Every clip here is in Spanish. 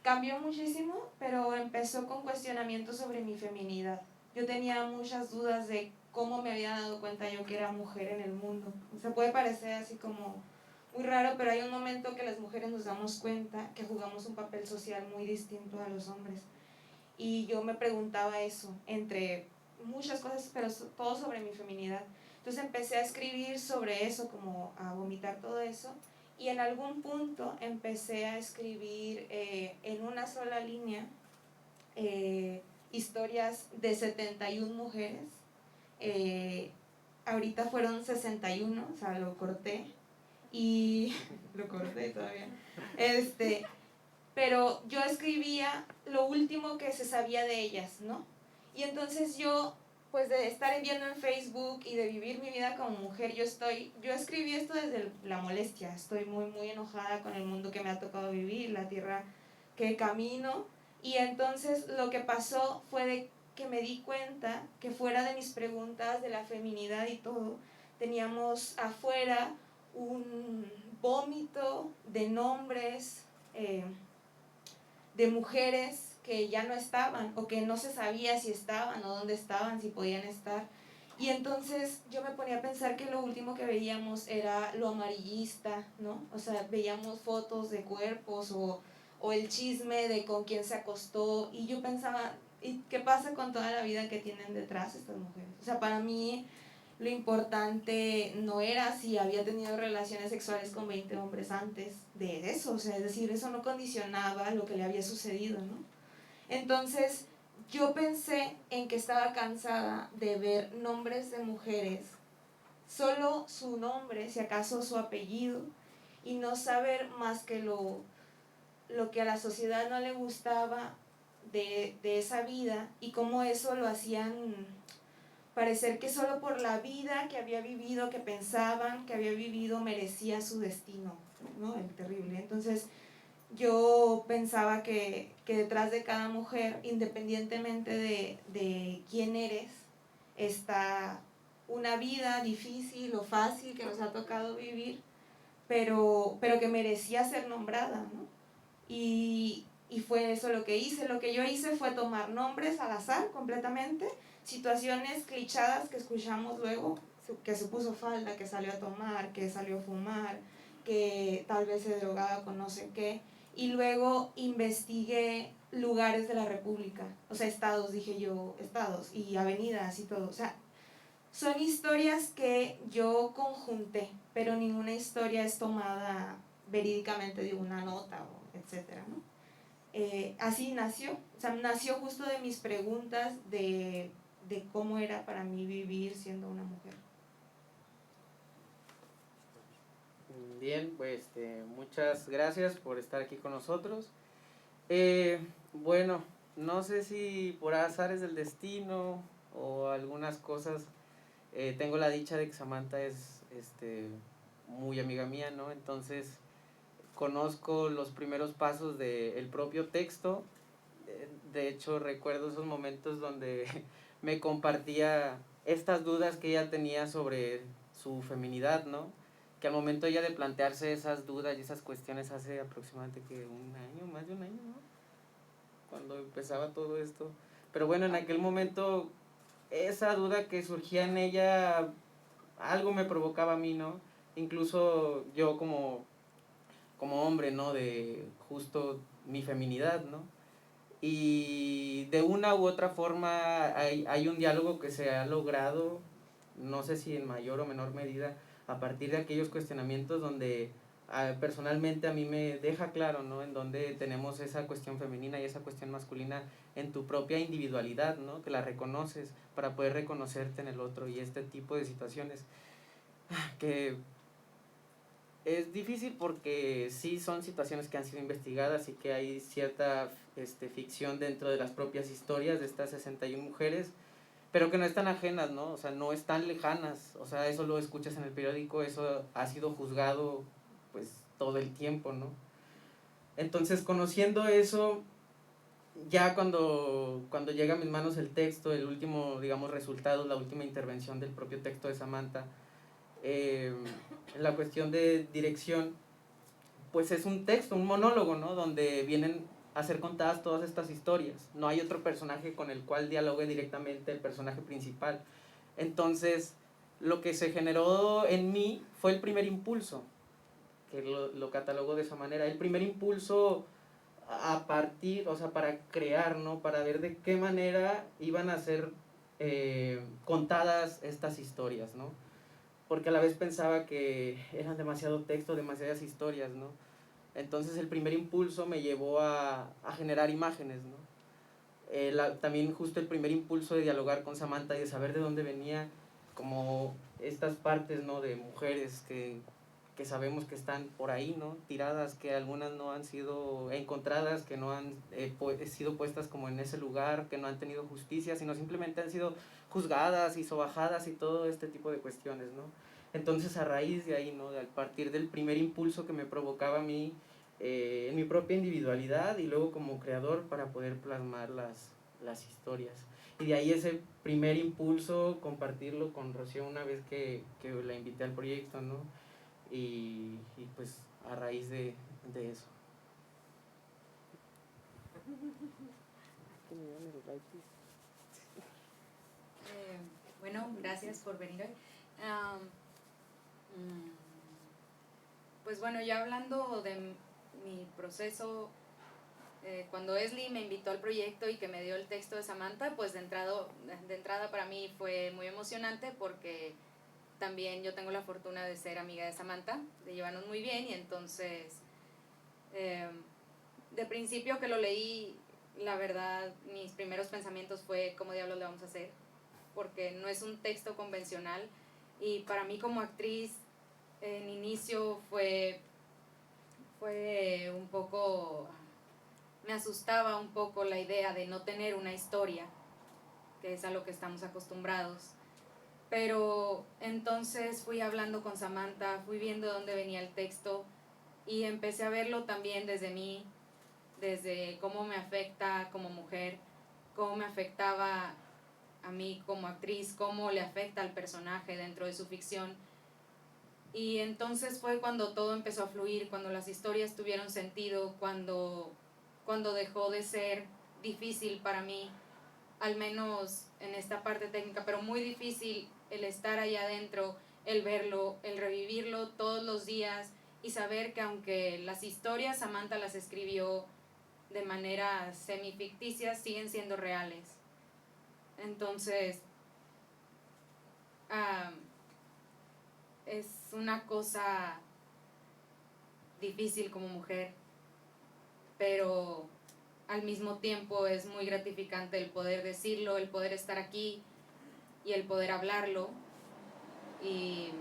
cambió muchísimo, pero empezó con cuestionamientos sobre mi feminidad. Yo tenía muchas dudas de cómo me había dado cuenta yo que era mujer en el mundo. O sea, puede parecer así como muy raro, pero hay un momento que las mujeres nos damos cuenta que jugamos un papel social muy distinto a los hombres. Y yo me preguntaba eso, entre muchas cosas, pero todo sobre mi feminidad. Entonces empecé a escribir sobre eso, como a vomitar todo eso, y en algún punto empecé a escribir en una sola línea historias de 71 mujeres. Ahorita fueron 61, o sea, lo corté, y lo corté todavía. Pero yo escribía lo último que se sabía de ellas, ¿no? Y entonces yo, pues de estar viendo en Facebook y de vivir mi vida como mujer, yo escribí esto desde la molestia, estoy muy, muy enojada con el mundo que me ha tocado vivir, la tierra que camino, y entonces lo que pasó fue de que me di cuenta que fuera de mis preguntas de la feminidad y todo, teníamos afuera un vómito de nombres, de mujeres que ya no estaban o que no se sabía si estaban o dónde estaban, si podían estar. Y entonces yo me ponía a pensar que lo último que veíamos era lo amarillista, ¿no? O sea, veíamos fotos de cuerpos o el chisme de con quién se acostó, y yo pensaba, ¿y qué pasa con toda la vida que tienen detrás estas mujeres? O sea, para mí lo importante no era si había tenido relaciones sexuales con 20 hombres antes de eso, o sea, es decir, eso no condicionaba lo que le había sucedido, ¿no? Entonces, yo pensé en que estaba cansada de ver nombres de mujeres, solo su nombre, si acaso su apellido, y no saber más que lo que a la sociedad no le gustaba de esa vida, y cómo eso lo hacían parecer que solo por la vida que había vivido, que pensaban que había vivido, merecía su destino, ¿no? El terrible. Entonces yo pensaba que detrás de cada mujer, independientemente de quién eres, está una vida difícil o fácil que nos ha tocado vivir, pero que merecía ser nombrada, ¿no? Y fue eso lo que hice. Lo que yo hice fue tomar nombres al azar completamente, situaciones clichadas que escuchamos luego, que se puso falda, que salió a tomar, que salió a fumar, que tal vez se drogaba con no sé qué, y luego investigué lugares de la República, o sea, estados, dije yo, estados, y avenidas y todo, o sea, son historias que yo conjunté, pero ninguna historia es tomada verídicamente de una nota, o etcétera, ¿no? Así nació, o sea, nació justo de mis preguntas de cómo era para mí vivir siendo una mujer. Bien, pues muchas gracias por estar aquí con nosotros. Bueno, no sé si por azares del destino o algunas cosas, tengo la dicha de que Samantha es muy amiga mía, ¿no? Entonces conozco los primeros pasos del propio texto. De hecho, recuerdo esos momentos donde me compartía estas dudas que ella tenía sobre su feminidad, ¿no? Que al momento ella de plantearse esas dudas y esas cuestiones hace aproximadamente que un año, más de un año, ¿no? Cuando empezaba todo esto. Pero bueno, en aquel momento esa duda que surgía en ella, algo me provocaba a mí, ¿no? Incluso yo como hombre, ¿no? De justo mi feminidad, ¿no? Y de una u otra forma hay un diálogo que se ha logrado, no sé si en mayor o menor medida, a partir de aquellos cuestionamientos donde personalmente a mí me deja claro, ¿no? En donde tenemos esa cuestión femenina y esa cuestión masculina en tu propia individualidad, ¿no? Que la reconoces para poder reconocerte en el otro, y este tipo de situaciones que es difícil porque sí son situaciones que han sido investigadas y que hay cierta ficción dentro de las propias historias de estas 61 mujeres, pero que no están ajenas, ¿no? O sea, no están lejanas, o sea, eso lo escuchas en el periódico, eso ha sido juzgado pues todo el tiempo, ¿no? Entonces, conociendo eso, ya cuando llega a mis manos el texto, el último, digamos, resultado, la última intervención del propio texto de Samantha, en la cuestión de dirección, pues es un texto, un monólogo, ¿no? Donde vienen a ser contadas todas estas historias. No hay otro personaje con el cual dialogue directamente el personaje principal. Entonces, lo que se generó en mí fue el primer impulso, que lo catalogo de esa manera. El primer impulso a partir, o sea, para crear, ¿no? Para ver de qué manera iban a ser contadas estas historias, ¿no? Porque a la vez pensaba que eran demasiado texto, demasiadas historias, ¿no? Entonces el primer impulso me llevó a generar imágenes, ¿no? También justo el primer impulso de dialogar con Samantha y de saber de dónde venía como estas partes, ¿no? De mujeres que sabemos que están por ahí, ¿no? Tiradas, que algunas no han sido encontradas, que no han sido puestas como en ese lugar, que no han tenido justicia, sino simplemente han sido juzgadas y sobajadas y todo este tipo de cuestiones, ¿no? Entonces a raíz de ahí, ¿no? De, a partir del primer impulso que me provocaba a mí en mi propia individualidad y luego como creador para poder plasmar las historias. Y de ahí ese primer impulso, compartirlo con Rocío una vez que la invité al proyecto, ¿no? Y pues a raíz de eso. Bueno, gracias por venir hoy. Pues bueno, ya hablando de mi proceso, cuando Esli me invitó al proyecto y que me dio el texto de Samantha, pues de entrada para mí fue muy emocionante porque también yo tengo la fortuna de ser amiga de Samantha, de llevarnos muy bien, y entonces de principio que lo leí, la verdad, mis primeros pensamientos fue ¿cómo diablos le vamos a hacer? Porque no es un texto convencional, y para mí como actriz en inicio fue un poco, me asustaba un poco la idea de no tener una historia, que es a lo que estamos acostumbrados. Pero entonces fui hablando con Samantha, fui viendo dónde venía el texto y empecé a verlo también desde mí, desde cómo me afecta como mujer, cómo me afectaba a mí como actriz, cómo le afecta al personaje dentro de su ficción. Y entonces fue cuando todo empezó a fluir, cuando las historias tuvieron sentido, cuando dejó de ser difícil para mí, al menos en esta parte técnica, pero muy difícil el estar allá adentro, el verlo, el revivirlo todos los días y saber que aunque las historias Samantha las escribió de manera semificticia, siguen siendo reales. Entonces, es una cosa difícil como mujer, pero al mismo tiempo es muy gratificante el poder decirlo, el poder estar aquí y el poder hablarlo. Y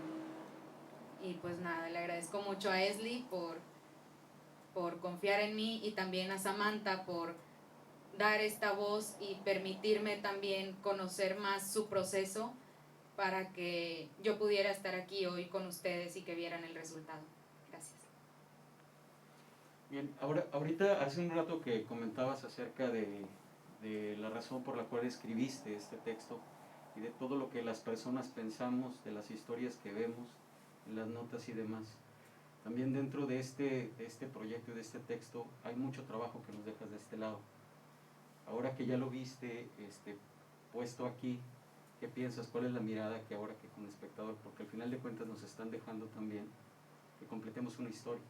pues nada, le agradezco mucho a Esli por confiar en mí, y también a Samantha por dar esta voz y permitirme también conocer más su proceso para que yo pudiera estar aquí hoy con ustedes y que vieran el resultado. Gracias. Bien, ahorita hace un rato que comentabas acerca de la razón por la cual escribiste este texto y de todo lo que las personas pensamos, de las historias que vemos, en las notas y demás. También dentro de este proyecto y de este texto hay mucho trabajo que nos dejas de este lado. Ahora que ya lo viste puesto aquí, ¿qué piensas? ¿Cuál es la mirada que ahora que como espectador? Porque al final de cuentas nos están dejando también que completemos una historia.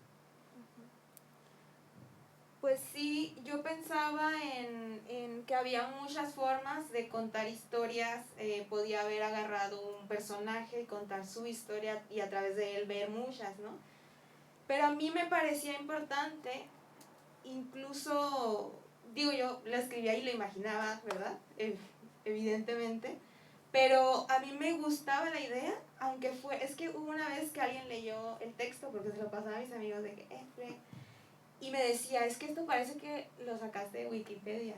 Pues sí, yo pensaba en que había muchas formas de contar historias. Podía haber agarrado un personaje y contar su historia y a través de él ver muchas, ¿no? Pero a mí me parecía importante, incluso, digo, yo lo escribía y lo imaginaba, ¿verdad? Evidentemente. Pero a mí me gustaba la idea, aunque es que hubo una vez que alguien leyó el texto, porque se lo pasaba a mis amigos de que, y me decía, es que esto parece que lo sacaste de Wikipedia.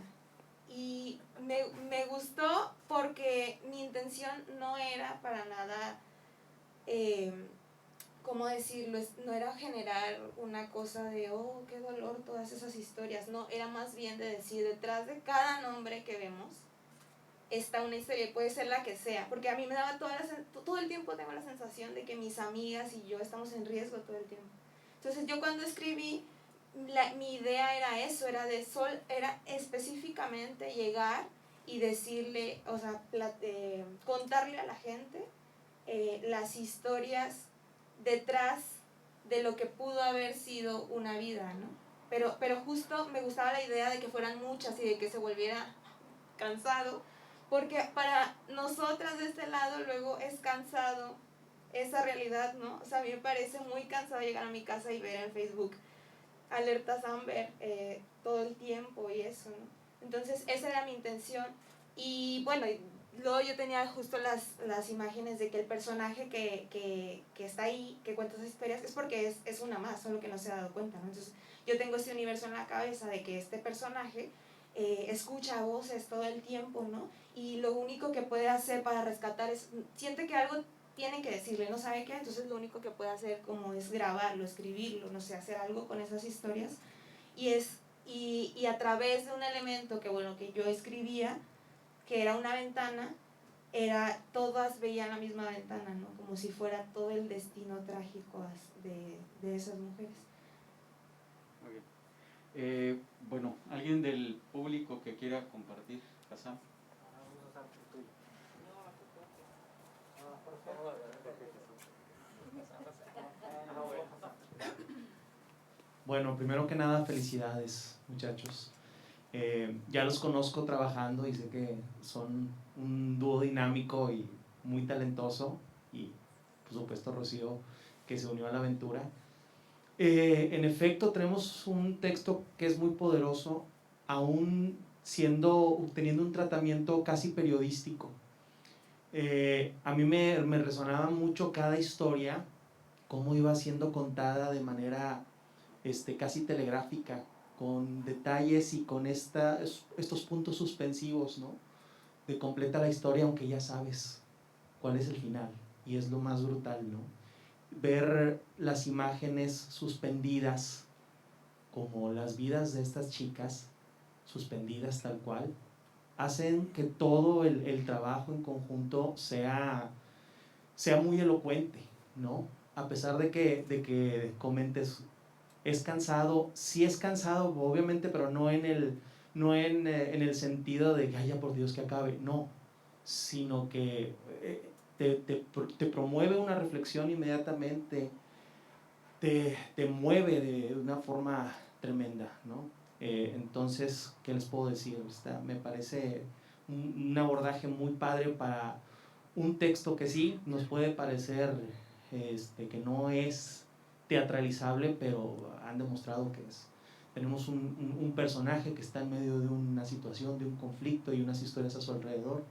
Y me gustó porque mi intención no era para nada, ¿cómo decirlo? No era generar una cosa de, oh, qué dolor, todas esas historias. No, era más bien de decir, detrás de cada nombre que vemos está una historia, y puede ser la que sea. Porque a mí me daba todo el tiempo tengo la sensación de que mis amigas y yo estamos en riesgo todo el tiempo. Entonces yo cuando escribí, mi idea era eso, era específicamente llegar y decirle, o sea, contarle a la gente las historias detrás de lo que pudo haber sido una vida, ¿no? Pero justo me gustaba la idea de que fueran muchas y de que se volviera cansado, porque para nosotras de este lado luego es cansado esa realidad, ¿no? O sea, a mí me parece muy cansado llegar a mi casa y ver en Facebook alertas Amber todo el tiempo y eso, ¿no? Entonces esa era mi intención y bueno, y luego yo tenía justo las imágenes de que el personaje que está ahí, que cuenta esas historias, es porque es una más, solo que no se ha dado cuenta, ¿no? Entonces yo tengo este universo en la cabeza de que este personaje escucha voces todo el tiempo, ¿no? Y lo único que puede hacer para rescatar es, siente que algo tienen que decirle, no sabe qué, entonces lo único que puede hacer como es grabarlo, escribirlo, no sé, hacer algo con esas historias y a través de un elemento que bueno, que yo escribía, que era una ventana, todas veían la misma ventana, ¿no? Como si fuera todo el destino trágico de esas mujeres. Muy bien. Bueno, ¿alguien del público que quiera compartir? Hassan. Bueno, primero que nada, felicidades, muchachos. Ya los conozco trabajando y sé que son un dúo dinámico y muy talentoso. Y, por supuesto, Rocío, que se unió a la aventura. En efecto, tenemos un texto que es muy poderoso, aún teniendo un tratamiento casi periodístico. A mí me resonaba mucho cada historia, cómo iba siendo contada de manera casi telegráfica, con detalles y con estos puntos suspensivos, ¿no? De completa la historia, aunque ya sabes cuál es el final, y es lo más brutal, ¿no? Ver las imágenes suspendidas, como las vidas de estas chicas, suspendidas tal cual, hacen que todo el trabajo en conjunto sea muy elocuente, ¿no? A pesar de que comentes, es cansado, sí es cansado, obviamente, pero no en el sentido de que, ay, ya por Dios que acabe, no, sino que te promueve una reflexión inmediatamente, te mueve de una forma tremenda, ¿no? Entonces, ¿qué les puedo decir? Me parece un abordaje muy padre para un texto que sí nos puede parecer que no es teatralizable, pero han demostrado que es. Tenemos un personaje que está en medio de una situación, de un conflicto y unas historias a su alrededor.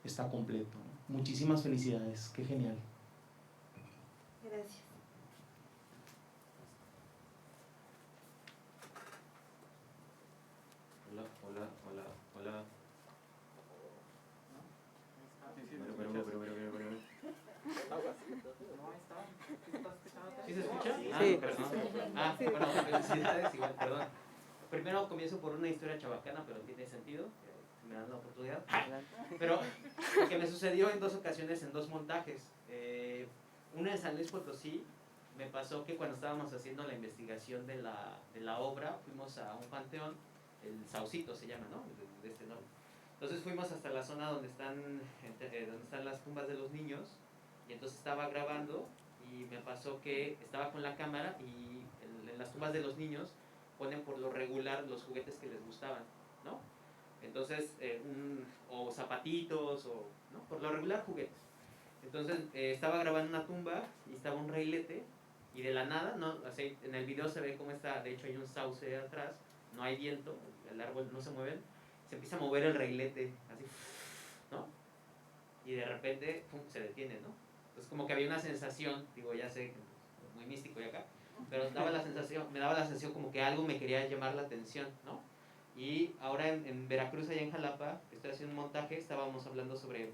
Está completo, ¿no? Muchísimas felicidades, qué genial. Gracias. Hola, hola, hola, hola. ¿Sí se escucha? Sí. Bueno, felicidades, igual, perdón. Primero comienzo por una historia chabacana, pero tiene sentido, me dan la oportunidad. Pero lo que me sucedió en dos ocasiones, en dos montajes. Una en San Luis Potosí, me pasó que cuando estábamos haciendo la investigación de la obra, fuimos a un panteón, el Saucito se llama, ¿no? De este nombre. Entonces fuimos hasta la zona donde están las tumbas de los niños, y entonces estaba grabando y me pasó que estaba con la cámara y en las tumbas de los niños ponen por lo regular los juguetes que les gustaban, ¿no? Entonces, o zapatitos, o, ¿no? Por lo regular juguetes. Entonces estaba grabando una tumba y estaba un reilete y de la nada, ¿no? Así, en el video se ve cómo está, de hecho hay un sauce atrás, no hay viento, el árbol no se mueve, se empieza a mover el reilete, así, ¿no? Y de repente, pum, se detiene, ¿no? Entonces como que había una sensación, digo, ya sé, muy místico y acá, pero me daba la sensación como que algo me quería llamar la atención, ¿no? Y ahora en Veracruz, allá en Jalapa, estoy haciendo un montaje, estábamos hablando sobre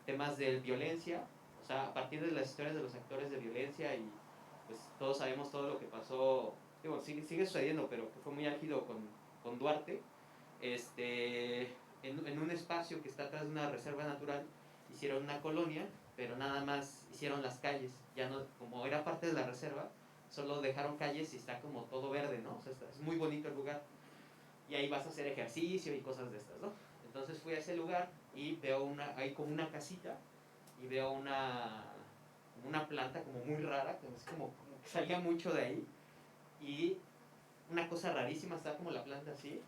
temas de violencia, o sea, a partir de las historias de los actores de violencia, y pues todos sabemos todo lo que pasó, digo, sigue sucediendo, pero que fue muy álgido con Duarte, en un espacio que está atrás de una reserva natural, hicieron una colonia, pero nada más hicieron las calles, ya no, como era parte de la reserva, solo dejaron calles y está como todo verde, ¿no? O sea, es muy bonito el lugar. Y ahí vas a hacer ejercicio y cosas de estas, ¿no? Entonces fui a ese lugar y veo hay como una casita y veo una planta como muy rara, que es como que salía mucho de ahí. Y una cosa rarísima, está como la planta así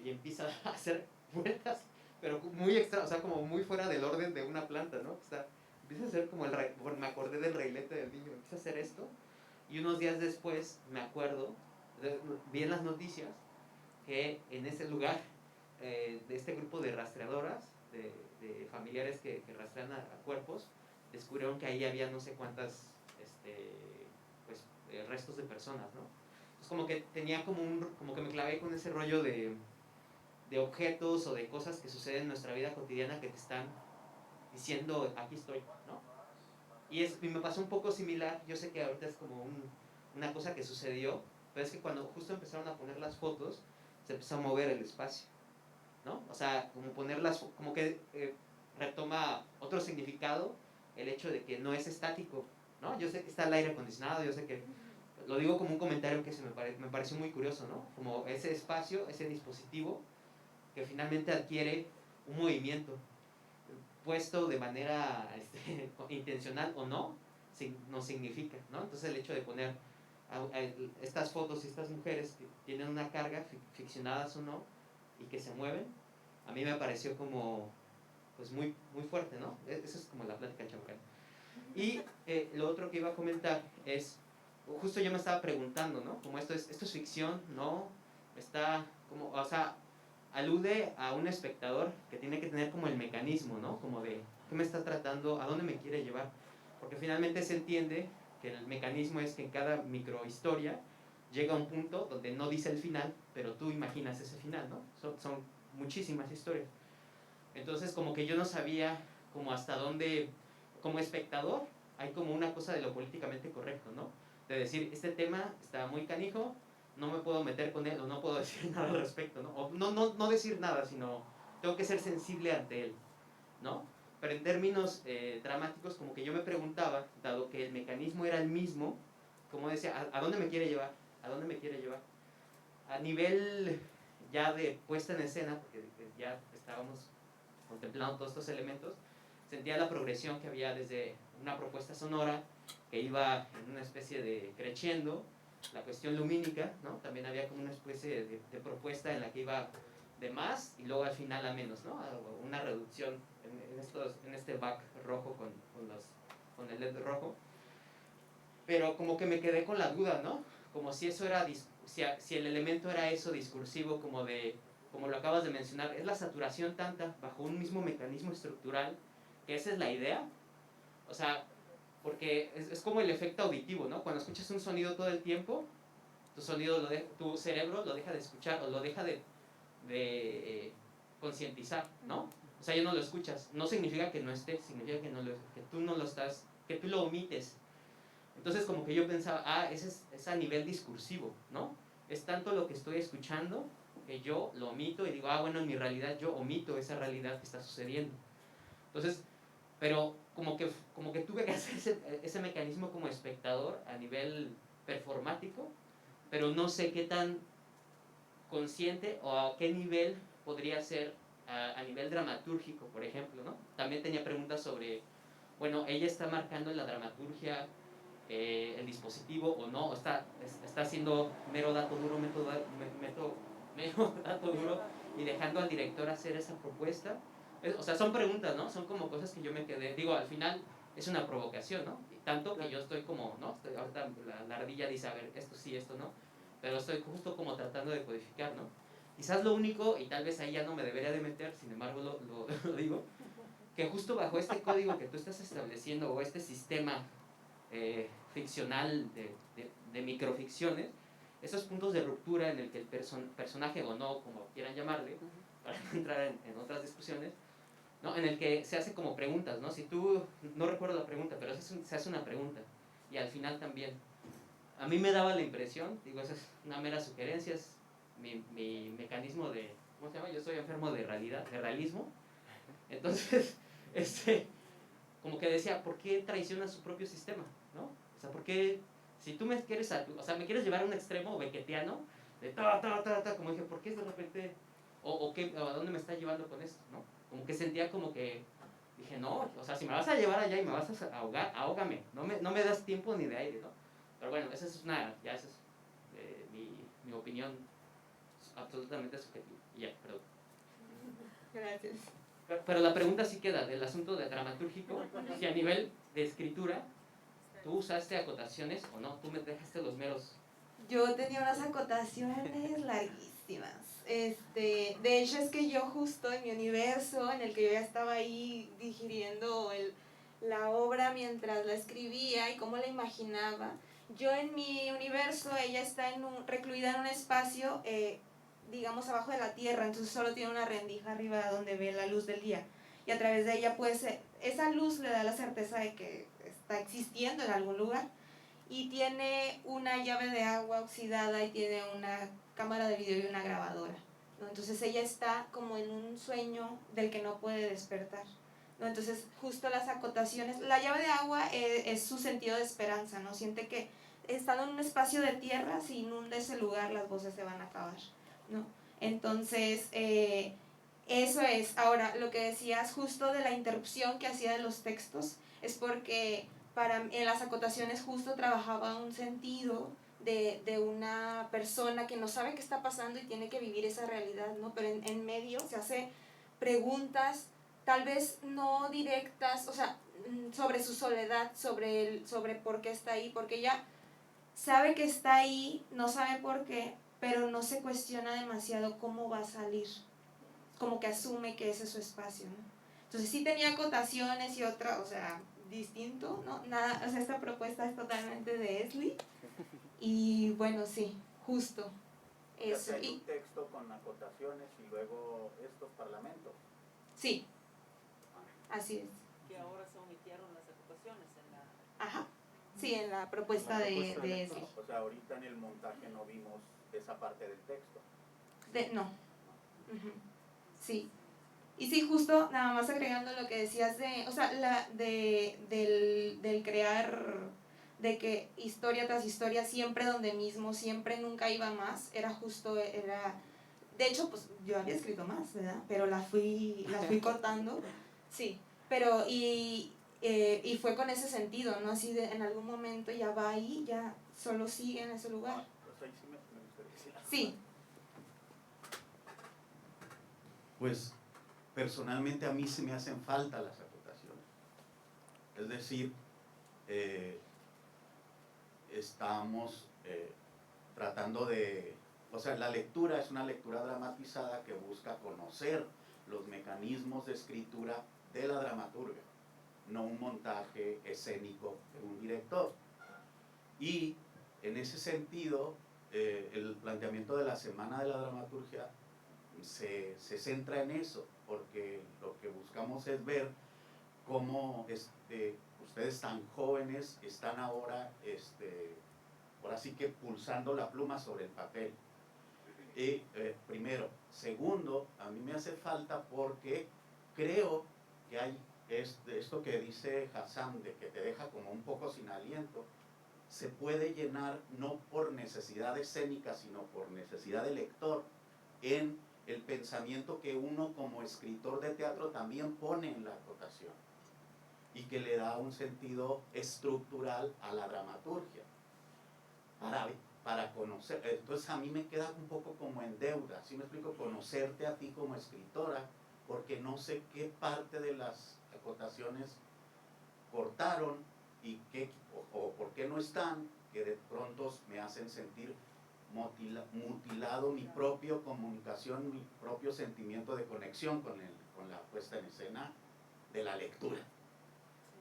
y empieza a hacer vueltas, pero muy extra, o sea, como muy fuera del orden de una planta, ¿no? Empieza a hacer como me acordé del reilete del niño, empieza a hacer esto y unos días después me acuerdo, vi en las noticias que en ese lugar de este grupo de rastreadoras, de familiares que rastrean a cuerpos, descubrieron que ahí había no sé cuántas pues, restos de personas, ¿no? Entonces como que tenía como que me clavé con ese rollo de objetos o de cosas que suceden en nuestra vida cotidiana que te están diciendo, aquí estoy, ¿no? Y me pasó un poco similar, yo sé que ahorita es como una cosa que sucedió, pero es que cuando justo empezaron a poner las fotos, se empezó a mover el espacio, ¿no? O sea, como que retoma otro significado el hecho de que no es estático, ¿no? Yo sé que está el aire acondicionado, yo sé que lo digo como un comentario que me pareció muy curioso, ¿no? Como ese espacio, ese dispositivo que finalmente adquiere un movimiento puesto de manera intencional o no, no significa, ¿no? Entonces el hecho de poner estas fotos y estas mujeres que tienen una carga, ficcionadas o no, y que se mueven, a mí me pareció como pues muy, muy fuerte, ¿no? Eso es como la plática chabucana. Y lo otro que iba a comentar es, justo yo me estaba preguntando, ¿no? Como esto es ficción, ¿no? Está como, o sea, alude a un espectador que tiene que tener como el mecanismo, ¿no? Como de, ¿qué me está tratando? ¿A dónde me quiere llevar? Porque finalmente se entiende que el mecanismo es que en cada microhistoria llega a un punto donde no dice el final, pero tú imaginas ese final, ¿no? Son muchísimas historias. Entonces como que yo no sabía como hasta dónde, como espectador, hay como una cosa de lo políticamente correcto, ¿no? De decir, este tema está muy canijo, no me puedo meter con él o no puedo decir nada al respecto, ¿no? O no decir nada, sino tengo que ser sensible ante él, ¿no? Pero en términos dramáticos, como que yo me preguntaba, dado que el mecanismo era el mismo, como decía, ¿a dónde me quiere llevar? ¿A dónde me quiere llevar? A nivel ya de puesta en escena, porque ya estábamos contemplando todos estos elementos, sentía la progresión que había desde una propuesta sonora que iba en una especie de crescendo, la cuestión lumínica, ¿no? También había como una especie de propuesta en la que iba de más y luego al final a menos, ¿no? Una reducción en este back rojo con el LED rojo. Pero como que me quedé con la duda, ¿no? Como si eso era, si el elemento era eso discursivo, como lo acabas de mencionar, es la saturación tanta bajo un mismo mecanismo estructural, que esa es la idea. O sea, porque es como el efecto auditivo, ¿no? Cuando escuchas un sonido todo el tiempo, tu cerebro lo deja de escuchar o lo deja de concientizar, ¿no? O sea, ya no lo escuchas. No significa que no esté, significa que tú no lo estás, que tú lo omites. Entonces como que yo pensaba, es a nivel discursivo, ¿no? Es tanto lo que estoy escuchando que yo lo omito y digo, bueno, en mi realidad yo omito esa realidad que está sucediendo. Entonces, pero como que tuve que hacer ese mecanismo como espectador a nivel performático, pero no sé qué tan consciente o a qué nivel podría ser a nivel dramatúrgico, por ejemplo, ¿no? También tenía preguntas sobre, bueno, ella está marcando la dramaturgia, el dispositivo o no, o está haciendo mero dato duro, mero dato duro y dejando al director hacer esa propuesta. O sea, son preguntas, ¿no? Son como cosas que yo me quedé, digo, al final es una provocación, ¿no? Y tanto que yo estoy como, ¿no? Ahorita la ardilla dice, a ver, esto sí, esto no, pero estoy justo como tratando de codificar, ¿no? Quizás lo único, y tal vez ahí ya no me debería de meter, sin embargo lo digo, que justo bajo este código que tú estás estableciendo o este sistema ficcional de microficciones, esos puntos de ruptura en el que el personaje o no, como quieran llamarle, para no entrar en otras discusiones, ¿no? En el que se hace como preguntas, ¿no? Si tú, no recuerdo la pregunta, pero se hace una pregunta y al final también. A mí me daba la impresión, digo, esa es una mera sugerencia, es mi mecanismo de, ¿cómo se llama? Yo soy enfermo de realismo, entonces, como que decía, ¿por qué traiciona su propio sistema? ¿No? O sea, ¿por qué Si tú me quieres, o sea, me quieres llevar a un extremo beckettiano, de como dije, ¿por qué de repente, o a dónde me está llevando con esto, no? Como que sentía como que, dije, no, o sea, si me vas a llevar allá y me vas a ahogar, ahógame, no me das tiempo ni de aire, ¿no? Pero bueno, esa es mi opinión absolutamente subjetiva. Y ya, perdón. Gracias. Pero la pregunta sí queda, del asunto de dramatúrgico, si a nivel de escritura, ¿tú usaste acotaciones o no? ¿Tú me dejaste los meros? Yo tenía unas acotaciones larguísimas. De hecho es que yo justo en mi universo, en el que yo ya estaba ahí digiriendo la obra mientras la escribía y cómo la imaginaba, yo en mi universo, ella está recluida en un espacio, digamos, abajo de la tierra, entonces solo tiene una rendija arriba donde ve la luz del día. Y a través de ella, pues, esa luz le da la certeza de que está existiendo en algún lugar. Y tiene una llave de agua oxidada y tiene una cámara de video y una grabadora, ¿no? Entonces ella está como en un sueño del que no puede despertar, ¿no? Entonces justo las acotaciones, la llave de agua es su sentido de esperanza, ¿no? Siente que estando en un espacio de tierra, si inunda ese lugar, las voces se van a acabar, ¿no? Entonces, eso es. Ahora, lo que decías justo de la interrupción que hacía de los textos, es porque en las acotaciones justo trabajaba un sentido de una persona que no sabe qué está pasando y tiene que vivir esa realidad, ¿no? Pero en medio se hace preguntas, tal vez no directas, o sea, sobre su soledad, sobre por qué está ahí, porque ella sabe que está ahí, no sabe por qué, pero no se cuestiona demasiado cómo va a salir, como que asume que ese es su espacio, ¿no? Entonces sí tenía acotaciones y otra, o sea, distinto, ¿no? Nada, o sea, esta propuesta es totalmente de Esli y bueno, sí, justo eso. Hay un texto con acotaciones y luego estos parlamentos. Sí, así es. Que ahora se omitieron las acotaciones en la... Ajá, sí, en la propuesta de Esli. O sea, ahorita en el montaje no vimos esa parte del texto. No. Uh-huh. Sí. Y sí, justo, nada más agregando lo que decías de, o sea, del crear, de que historia tras historia, siempre donde mismo, siempre nunca iba más, de hecho, pues yo había escrito más, ¿verdad? Pero la fui cortando, sí, pero y fue con ese sentido, ¿no? Así de, en algún momento ya va ahí, ya solo sigue en ese lugar. Pues ahí sí me gustaría decir. Sí. Pues personalmente a mí se me hacen falta las acotaciones. Es decir, estamos tratando de... O sea, la lectura es una lectura dramatizada que busca conocer los mecanismos de escritura de la dramaturga, no un montaje escénico de un director. Y en ese sentido, el planteamiento de la Semana de la Dramaturgia se centra en eso, porque lo que buscamos es ver cómo ustedes tan jóvenes están ahora sí que pulsando la pluma sobre el papel. Primero. Segundo, a mí me hace falta porque creo que hay esto que dice Hassan, de que te deja como un poco sin aliento, se puede llenar no por necesidad escénica, sino por necesidad de lector, en el pensamiento que uno como escritor de teatro también pone en la acotación y que le da un sentido estructural a la dramaturgia para conocer. Entonces a mí me queda un poco como en deuda, ¿sí me explico? Conocerte a ti como escritora, porque no sé qué parte de las acotaciones cortaron y o por qué no están, que de pronto me hacen sentir mutilado mi propia comunicación, mi propio sentimiento de conexión con la puesta en escena de la lectura.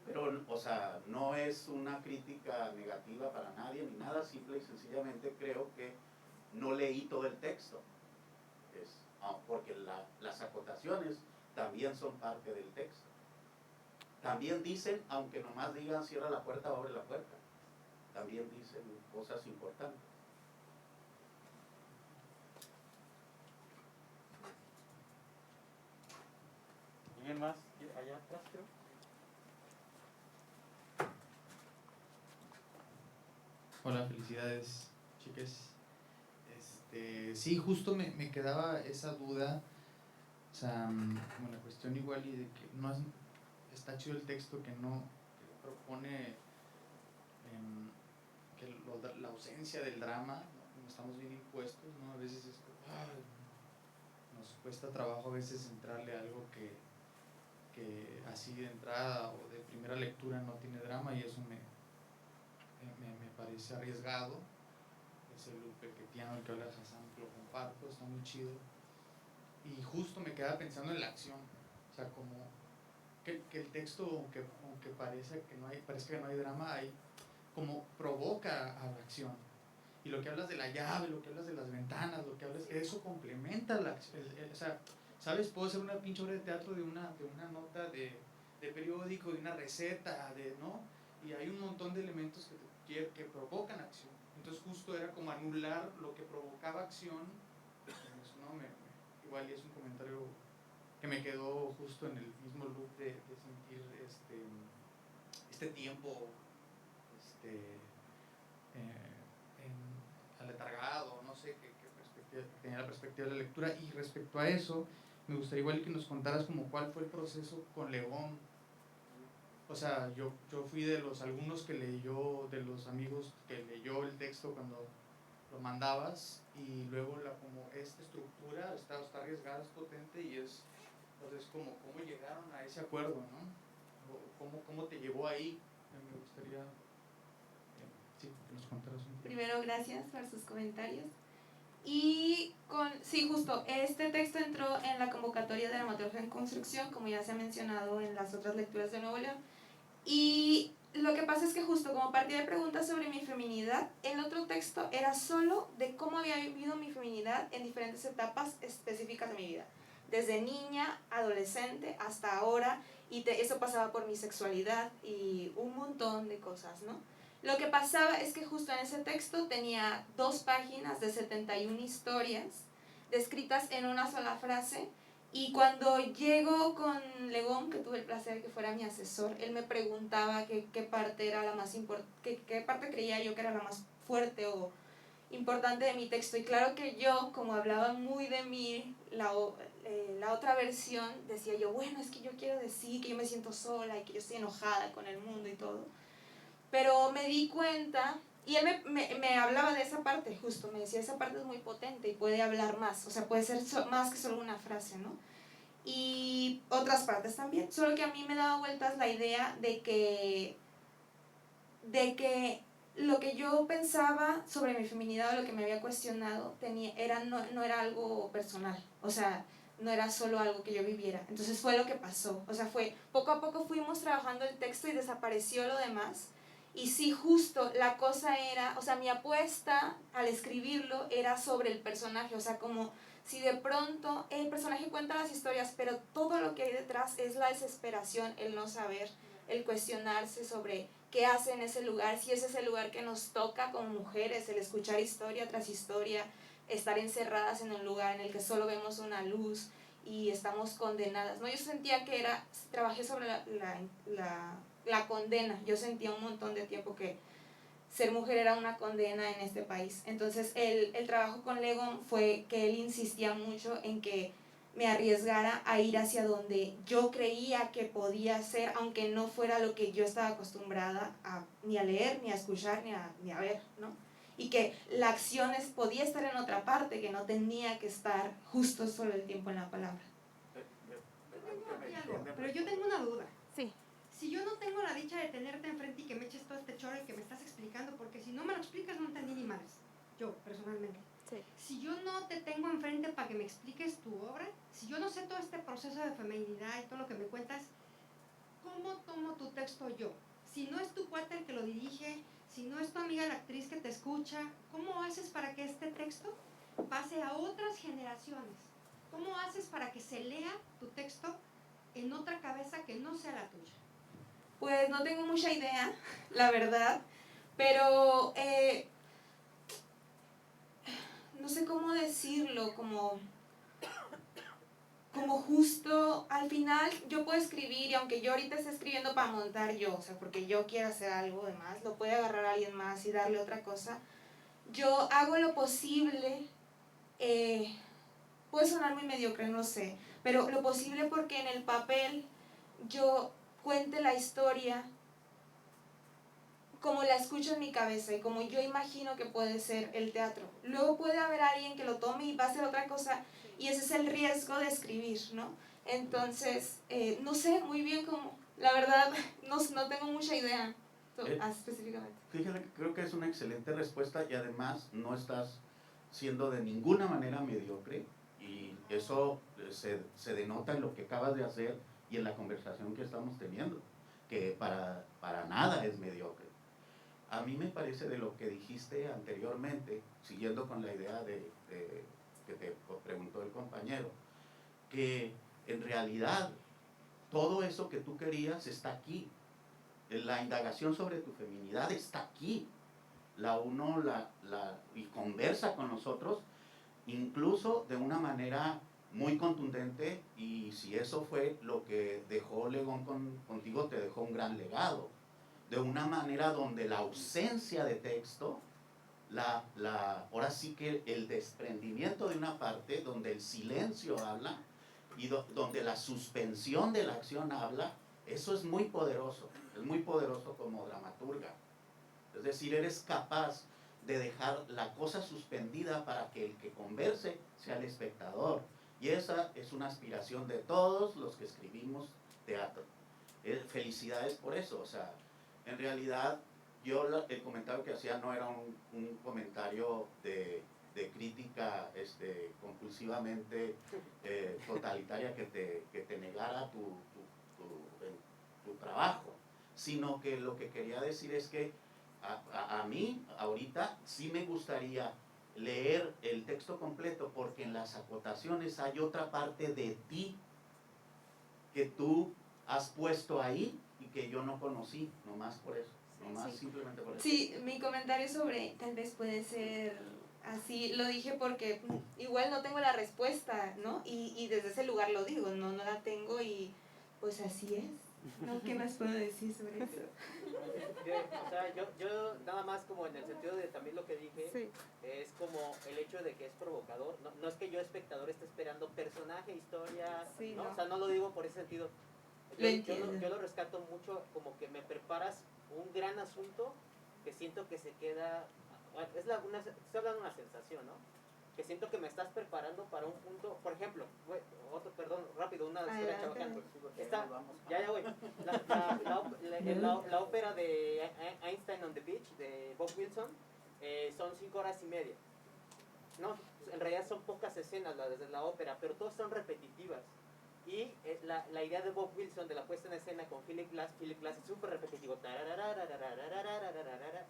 Pero, o sea, no es una crítica negativa para nadie ni nada, simple y sencillamente creo que no leí todo el texto. Porque las acotaciones también son parte del texto. También dicen, aunque nomás digan cierra la puerta o abre la puerta, también dicen cosas importantes. ¿Alguien más? Allá atrás, creo. Hola, felicidades, chicas. Sí, justo me quedaba esa duda, o sea, como la cuestión igual y de que no es, está chido el texto que no que propone que la ausencia del drama, ¿no? Como estamos bien impuestos, ¿no? A veces es como, nos cuesta trabajo a veces entrarle a algo que así de entrada o de primera lectura no tiene drama, y eso me parece arriesgado. Ese loop pequetiano el que habla Hassan, lo comparto, está muy chido. Y justo me quedaba pensando en la acción, o sea, como que el texto, aunque parezca que no hay drama, hay como provoca a la acción. Y lo que hablas de la llave, lo que hablas de las ventanas, lo que hablas, eso complementa la acción. O sea, ¿sabes? Puedo hacer una pinche obra de teatro de una nota de periódico, de una receta, ¿no? Y hay un montón de elementos que provocan acción. Entonces justo era como anular lo que provocaba acción. Eso, ¿no? Igual y es un comentario que me quedó justo en el mismo loop de sentir este tiempo aletargado, no sé qué tenía la perspectiva de la lectura. Y respecto a eso, me gustaría igual que nos contaras como cuál fue el proceso con Legón. O sea, yo fui de los algunos que leyó, de los amigos que leyó el texto cuando lo mandabas, y luego como esta estructura está arriesgada, es potente, y es, entonces como cómo llegaron a ese acuerdo, ¿no? ¿Cómo te llevó ahí? Me gustaría sí, que nos contaras un poco. Primero, gracias por sus comentarios. Y sí, justo, este texto entró en la convocatoria de dramaturgia en construcción, como ya se ha mencionado en las otras lecturas de Nuevo León. Y lo que pasa es que justo como partía de preguntas sobre mi feminidad, el otro texto era solo de cómo había vivido mi feminidad en diferentes etapas específicas de mi vida. Desde niña, adolescente, hasta ahora, y eso pasaba por mi sexualidad y un montón de cosas, ¿no? Lo que pasaba es que justo en ese texto tenía 2 páginas de 71 historias descritas en una sola frase, y cuando llego con Legón, que tuve el placer de que fuera mi asesor, él me preguntaba qué parte era la más qué parte creía yo que era la más fuerte o importante de mi texto. Y claro que yo, como hablaba muy de mí, la otra versión, decía yo, bueno, es que yo quiero decir que yo me siento sola y que yo estoy enojada con el mundo y todo. Pero me di cuenta, y él me hablaba de esa parte, justo, me decía, esa parte es muy potente y puede hablar más, o sea, puede ser más que solo una frase, ¿no? Y otras partes también, solo que a mí me daba vueltas la idea de que lo que yo pensaba sobre mi feminidad o lo que me había cuestionado no era algo personal, o sea, no era solo algo que yo viviera. Entonces fue lo que pasó, o sea, fue poco a poco fuimos trabajando el texto y desapareció lo demás. Y sí, justo la cosa era, o sea, mi apuesta al escribirlo era sobre el personaje, o sea, como si de pronto el personaje cuenta las historias, pero todo lo que hay detrás es la desesperación, el no saber, el cuestionarse sobre qué hace en ese lugar, si es ese lugar que nos toca como mujeres, el escuchar historia tras historia, estar encerradas en un lugar en el que solo vemos una luz y estamos condenadas, ¿no? Yo sentía que trabajé sobre la condena. Yo sentía un montón de tiempo que ser mujer era una condena en este país. Entonces el trabajo con Legón fue que él insistía mucho en que me arriesgara a ir hacia donde yo creía que podía ser, aunque no fuera lo que yo estaba acostumbrada ni a leer, ni a escuchar, ni a ver, ¿no? Y que la acción podía estar en otra parte, que no tenía que estar justo solo el tiempo en la palabra. Pero yo tengo una duda. Sí. Si yo no tengo la dicha de tenerte enfrente y que me eches todo este choro y que me estás explicando, porque si no me lo explicas no entendí ni madres, yo personalmente. Sí. Si yo no te tengo enfrente para que me expliques tu obra, si yo no sé todo este proceso de feminidad y todo lo que me cuentas, ¿cómo tomo tu texto yo? Si no es tu cuate el que lo dirige, si no es tu amiga la actriz que te escucha, ¿cómo haces para que este texto pase a otras generaciones? ¿Cómo haces para que se lea tu texto en otra cabeza que no sea la tuya? Pues no tengo mucha idea, la verdad, pero no sé cómo decirlo, como como justo al final yo puedo escribir, y aunque yo ahorita esté escribiendo para montar yo, o sea, porque yo quiero hacer algo de más, lo puede agarrar a alguien más y darle otra cosa, yo hago lo posible, puede sonar muy mediocre, no sé, pero lo posible porque en el papel yo cuente la historia como la escucho en mi cabeza y como yo imagino que puede ser el teatro. Luego puede haber alguien que lo tome y va a hacer otra cosa, y ese es el riesgo de escribir, ¿no? Entonces, no sé muy bien cómo, la verdad, no tengo mucha idea específicamente. Fíjate que creo que es una excelente respuesta y además no estás siendo de ninguna manera mediocre, y eso se denota en lo que acabas de hacer y en la conversación que estamos teniendo, que para nada es mediocre. A mí me parece, de lo que dijiste anteriormente, siguiendo con la idea que te preguntó el compañero, que en realidad todo eso que tú querías está aquí. La indagación sobre tu feminidad está aquí. Uno y conversa con nosotros, incluso de una manera muy contundente, y si eso fue lo que dejó Legón contigo, te dejó un gran legado. De una manera donde la ausencia de texto, ahora sí que el desprendimiento de una parte, donde el silencio habla, y donde la suspensión de la acción habla, eso es muy poderoso como dramaturga. Es decir, eres capaz de dejar la cosa suspendida para que el que converse sea el espectador. Y esa es una aspiración de todos los que escribimos teatro. Felicidades por eso. O sea, en realidad, el comentario que hacía no era un comentario de crítica compulsivamente totalitaria que te negara tu trabajo, sino que lo que quería decir es que a mí ahorita sí me gustaría leer el texto completo, porque en las acotaciones hay otra parte de ti que tú has puesto ahí y que yo no conocí, nomás por eso, nomás simplemente por eso. Sí, mi comentario sobre tal vez puede ser así, lo dije porque igual no tengo la respuesta, ¿no? Y desde ese lugar lo digo, no la tengo, y pues así es. ¿No? ¿Qué más puedo decir sobre eso? O sea, yo nada más como en el sentido de también lo que dije, sí, es como el hecho de que es provocador. No es que yo espectador esté esperando personaje, historia, sí, ¿no? O sea, no lo digo por ese sentido. Yo lo rescato mucho, como que me preparas un gran asunto que siento que se queda, estoy hablando de una sensación, ¿no? Que siento que me estás preparando para un punto, por ejemplo, rápido, una historia chabacán. Ya voy. La ópera de Einstein on the Beach, de Bob Wilson, son 5 horas y media. No, en realidad son pocas escenas desde la ópera, pero todas son repetitivas. Y la idea de Bob Wilson de la puesta en escena con Philip Glass es súper repetitivo.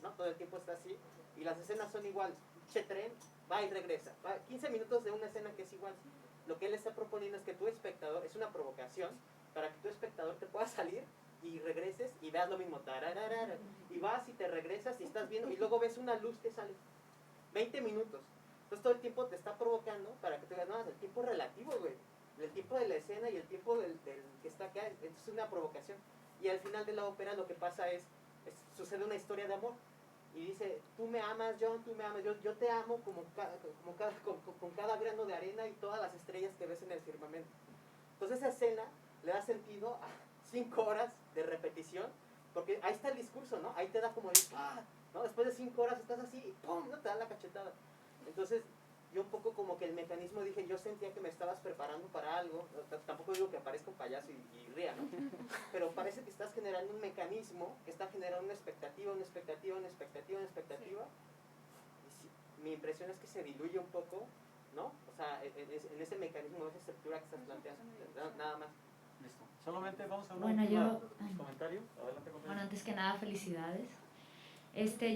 ¿No? Todo el tiempo está así. Y las escenas son iguales. Tren va y regresa. 15 minutos de una escena que es igual. Lo que él está proponiendo es que tu espectador, es una provocación, para que tu espectador te pueda salir y regreses y veas lo mismo. Y vas y te regresas y estás viendo, y luego ves una luz que sale. 20 minutos. Entonces todo el tiempo te está provocando para que te digas, no, el tiempo es relativo, güey. El tiempo de la escena y el tiempo del que está acá, entonces es una provocación. Y al final de la ópera lo que pasa sucede una historia de amor. Y dice, tú me amas, John, tú me amas, yo te amo con cada grano de arena y todas las estrellas que ves en el firmamento. Entonces esa escena le da sentido a 5 horas de repetición, porque ahí está el discurso, ¿no? Ahí te da como el, ¿no? Después de 5 horas estás así y ¡pum! ¿No? Te da la cachetada. Entonces yo un poco como que el mecanismo dije, yo sentía que me estabas preparando para algo, tampoco digo que aparezca un payaso y ría, ¿no? Pero parece que estás generando un mecanismo que está generando una expectativa. Y mi impresión es que se diluye un poco, ¿no? O sea, en ese mecanismo, en esa estructura que estás planteando, nada más. Listo. Solamente vamos a un comentario. Adelante, bueno, antes que nada, felicidades.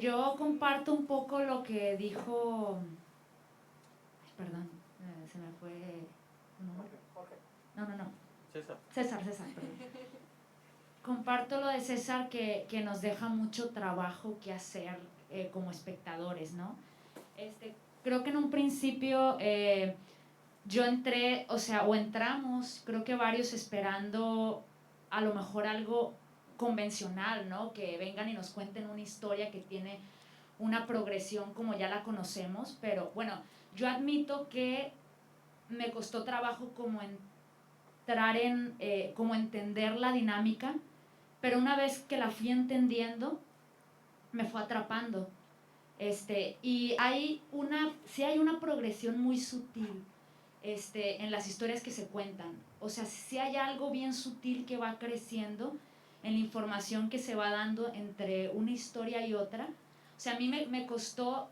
Yo comparto un poco lo que dijo... Perdón, se me fue... Jorge. No. César, perdón. Comparto lo de César, que nos deja mucho trabajo que hacer como espectadores, ¿no? Creo que en un principio yo entré, o sea, o entramos, creo que varios esperando a lo mejor algo convencional, ¿no? Que vengan y nos cuenten una historia que tiene una progresión como ya la conocemos, pero bueno, yo admito que me costó trabajo como entrar en, como entender la dinámica, pero una vez que la fui entendiendo, me fue atrapando. Y sí hay una progresión muy sutil en las historias que se cuentan. O sea, sí hay algo bien sutil que va creciendo en la información que se va dando entre una historia y otra. O sea, a mí me costó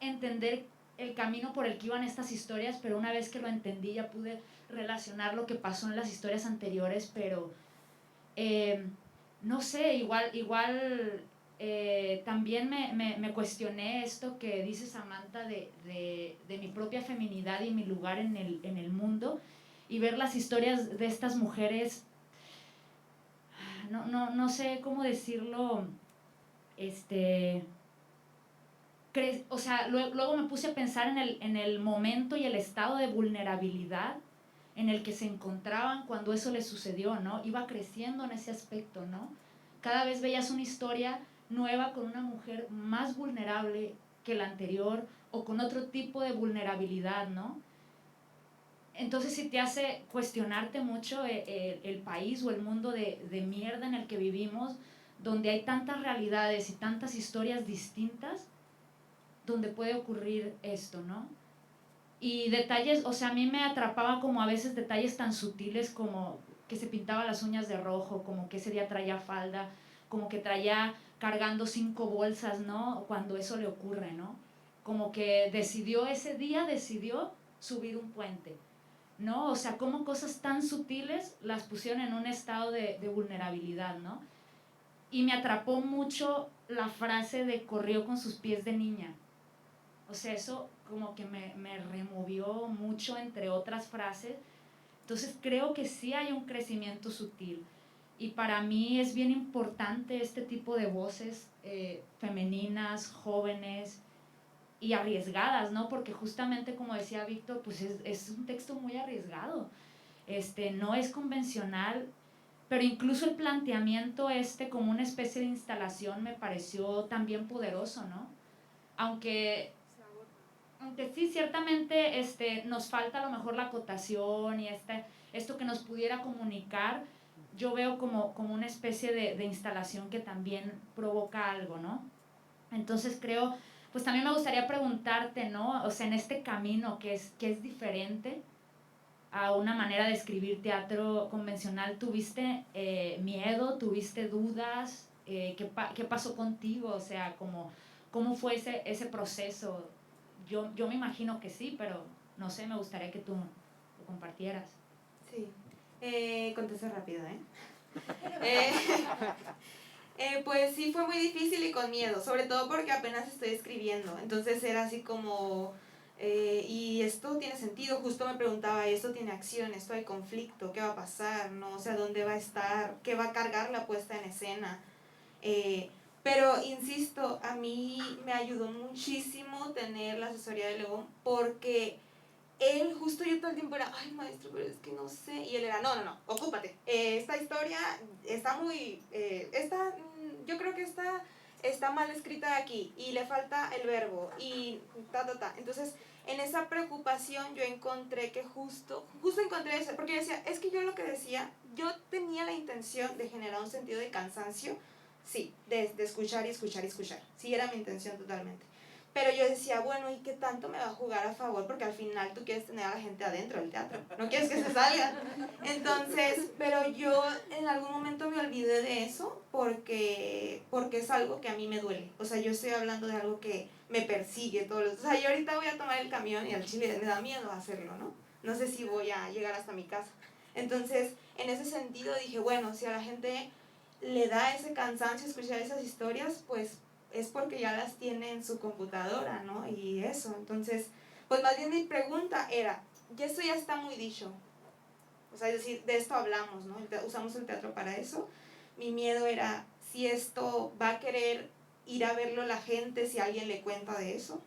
entender el camino por el que iban estas historias, pero una vez que lo entendí ya pude relacionar lo que pasó en las historias anteriores, pero no sé, igual también me cuestioné esto que dice Samantha de mi propia feminidad y mi lugar en el mundo, y ver las historias de estas mujeres, no sé cómo decirlo, o sea, luego me puse a pensar en el momento y el estado de vulnerabilidad en el que se encontraban cuando eso les sucedió, ¿no? Iba creciendo en ese aspecto, ¿no? Cada vez veías una historia nueva con una mujer más vulnerable que la anterior o con otro tipo de vulnerabilidad, ¿no? Entonces sí te hace cuestionarte mucho el país o el mundo de mierda en el que vivimos, donde hay tantas realidades y tantas historias distintas, donde puede ocurrir esto, ¿no? Y detalles, o sea, a mí me atrapaba como a veces detalles tan sutiles como que se pintaba las uñas de rojo, como que ese día traía falda, como que traía cargando 5 bolsas, ¿no? Cuando eso le ocurre, ¿no? Como que ese día decidió subir un puente, ¿no? O sea, como cosas tan sutiles las pusieron en un estado de vulnerabilidad, ¿no? Y me atrapó mucho la frase de corrió con sus pies de niña. O sea, eso como que me removió mucho entre otras frases. Entonces creo que sí hay un crecimiento sutil. Y para mí es bien importante este tipo de voces femeninas, jóvenes y arriesgadas, ¿no? Porque justamente como decía Víctor, pues es un texto muy arriesgado. No es convencional, pero incluso el planteamiento como una especie de instalación me pareció también poderoso, ¿no? Aunque sí, ciertamente nos falta a lo mejor la acotación y esto que nos pudiera comunicar, yo veo como una especie de instalación que también provoca algo, ¿no? Entonces creo, pues también me gustaría preguntarte, ¿no? O sea, en este camino que es diferente a una manera de escribir teatro convencional, ¿tuviste miedo? ¿Tuviste dudas? ¿Qué pasó contigo? O sea, ¿cómo fue ese proceso? Yo me imagino que sí, pero no sé, me gustaría que tú lo compartieras. Sí, contesto rápido, pues sí fue muy difícil y con miedo, sobre todo porque apenas estoy escribiendo, entonces era así como, y esto tiene sentido, justo me preguntaba, esto tiene acción, esto hay conflicto, ¿qué va a pasar? ¿No? O sea, ¿dónde va a estar? ¿Qué va a cargar la puesta en escena? Pero insisto, a mí me ayudó muchísimo tener la asesoría de León porque él, justo yo todo el tiempo era, ay maestro, pero es que no sé, y él era, no, ocúpate, esta historia está muy, yo creo que está mal escrita aquí, y le falta el verbo, y entonces en esa preocupación yo encontré que justo encontré eso, porque yo decía, es que yo lo que decía, yo tenía la intención de generar un sentido de cansancio, sí, de escuchar y escuchar y escuchar, sí era mi intención totalmente. Pero yo decía, bueno, ¿y qué tanto me va a jugar a favor? Porque al final tú quieres tener a la gente adentro del teatro, no quieres que se salga. Entonces, pero yo en algún momento me olvidé de eso porque es algo que a mí me duele. O sea, yo estoy hablando de algo que me persigue todos los... O sea, yo ahorita voy a tomar el camión y al chile me da miedo hacerlo, ¿no? No sé si voy a llegar hasta mi casa. Entonces, en ese sentido dije, bueno, si a la gente le da ese cansancio escuchar esas historias, pues es porque ya las tiene en su computadora, ¿no? Y eso, entonces, pues más bien mi pregunta era, esto ya está muy dicho, o sea, es decir, de esto hablamos, ¿no? Usamos el teatro para eso. Mi miedo era, si esto va a querer ir a verlo la gente, si alguien le cuenta de eso.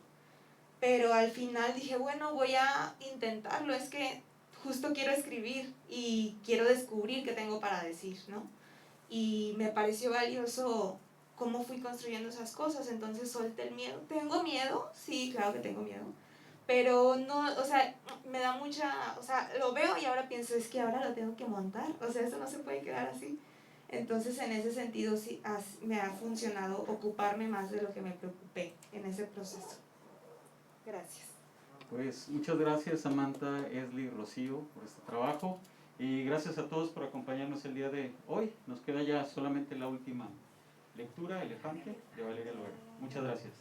pero al final dije, bueno, voy a intentarlo, es que justo quiero escribir y quiero descubrir qué tengo para decir, ¿no? Y me pareció valioso cómo fui construyendo esas cosas, entonces solté el miedo. ¿Tengo miedo? Sí, claro que tengo miedo, pero no, o sea, me da mucha, o sea, lo veo y ahora pienso, es que ahora lo tengo que montar, o sea, eso no se puede quedar así. Entonces, en ese sentido, sí, me ha funcionado ocuparme más de lo que me preocupé en ese proceso. Gracias. Pues muchas gracias Samantha, Esli, Rocío por este trabajo y gracias a todos por acompañarnos el día de hoy. Nos queda ya solamente la última lectura, Elefante, de Valeria Loera. Muchas gracias.